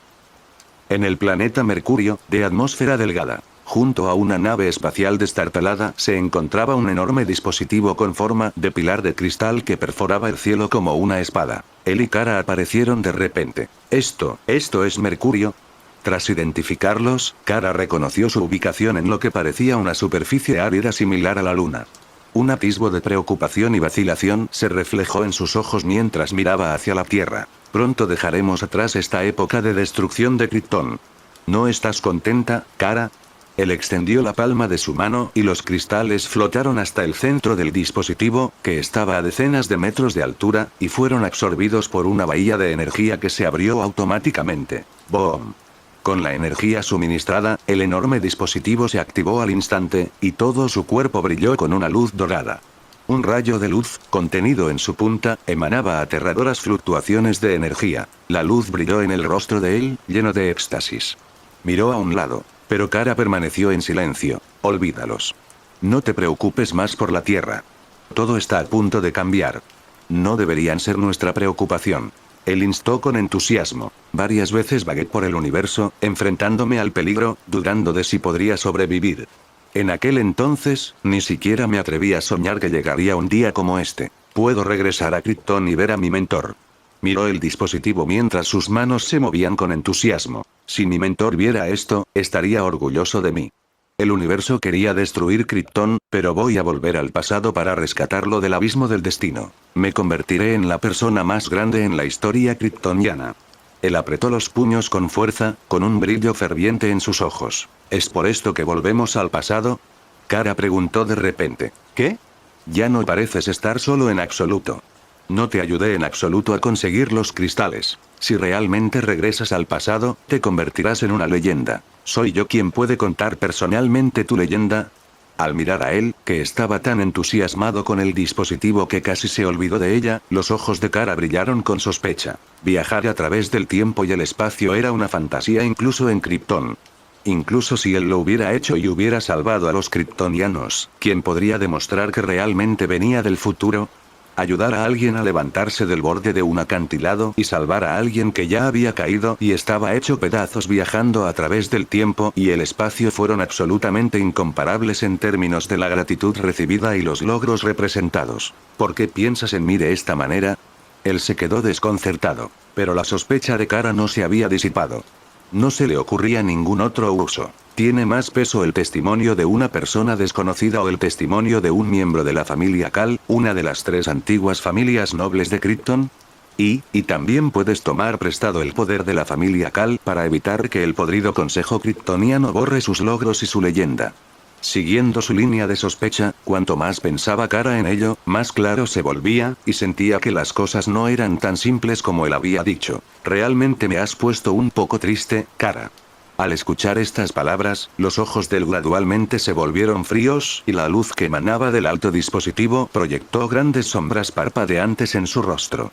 S1: En el planeta Mercurio, de atmósfera delgada, junto a una nave espacial destartalada, se encontraba un enorme dispositivo con forma de pilar de cristal que perforaba el cielo como una espada. Él y Kara aparecieron de repente. Esto es Mercurio. Tras identificarlos, Kara reconoció su ubicación en lo que parecía una superficie árida similar a la Luna. Un atisbo de preocupación y vacilación se reflejó en sus ojos mientras miraba hacia la Tierra. Pronto dejaremos atrás esta época de destrucción de Krypton. ¿No estás contenta, Kara? Él extendió la palma de su mano y los cristales flotaron hasta el centro del dispositivo, que estaba a decenas de metros de altura, y fueron absorbidos por una bahía de energía que se abrió automáticamente. ¡Boom! Con la energía suministrada, el enorme dispositivo se activó al instante, y todo su cuerpo brilló con una luz dorada. Un rayo de luz, contenido en su punta, emanaba aterradoras fluctuaciones de energía. La luz brilló en el rostro de él, lleno de éxtasis. Miró a un lado. Pero Kara permaneció en silencio. Olvídalos. No te preocupes más por la Tierra. Todo está a punto de cambiar. No deberían ser nuestra preocupación. Él instó con entusiasmo. Varias veces vagué por el universo, enfrentándome al peligro, dudando de si podría sobrevivir. En aquel entonces, ni siquiera me atreví a soñar que llegaría un día como este. Puedo regresar a Krypton y ver a mi mentor. Miró el dispositivo mientras sus manos se movían con entusiasmo. Si mi mentor viera esto, estaría orgulloso de mí. El universo quería destruir Krypton, pero voy a volver al pasado para rescatarlo del abismo del destino. Me convertiré en la persona más grande en la historia kryptoniana. Él apretó los puños con fuerza, con un brillo ferviente en sus ojos. ¿Es por esto que volvemos al pasado? Kara preguntó de repente. ¿Qué? Ya no pareces estar solo en absoluto. No te ayudé en absoluto a conseguir los cristales. Si realmente regresas al pasado, te convertirás en una leyenda. ¿Soy yo quien puede contar personalmente tu leyenda? Al mirar a él, que estaba tan entusiasmado con el dispositivo que casi se olvidó de ella, los ojos de Kara brillaron con sospecha. Viajar a través del tiempo y el espacio era una fantasía incluso en Krypton. Incluso si él lo hubiera hecho y hubiera salvado a los kryptonianos, ¿quién podría demostrar que realmente venía del futuro? Ayudar a alguien a levantarse del borde de un acantilado y salvar a alguien que ya había caído y estaba hecho pedazos viajando a través del tiempo y el espacio fueron absolutamente incomparables en términos de la gratitud recibida y los logros representados. ¿Por qué piensas en mí de esta manera? Él se quedó desconcertado, pero la sospecha de Kara no se había disipado. No se le ocurría ningún otro uso. ¿Tiene más peso el testimonio de una persona desconocida o el testimonio de un miembro de la familia Kal, una de las 3 antiguas familias nobles de Krypton? Y también puedes tomar prestado el poder de la familia Kal para evitar que el podrido consejo kryptoniano borre sus logros y su leyenda. Siguiendo su línea de sospecha, cuanto más pensaba Kara en ello, más claro se volvía, y sentía que las cosas no eran tan simples como él había dicho. Realmente me has puesto un poco triste, Kara. Al escuchar estas palabras, los ojos de él gradualmente se volvieron fríos, y la luz que emanaba del alto dispositivo proyectó grandes sombras parpadeantes en su rostro.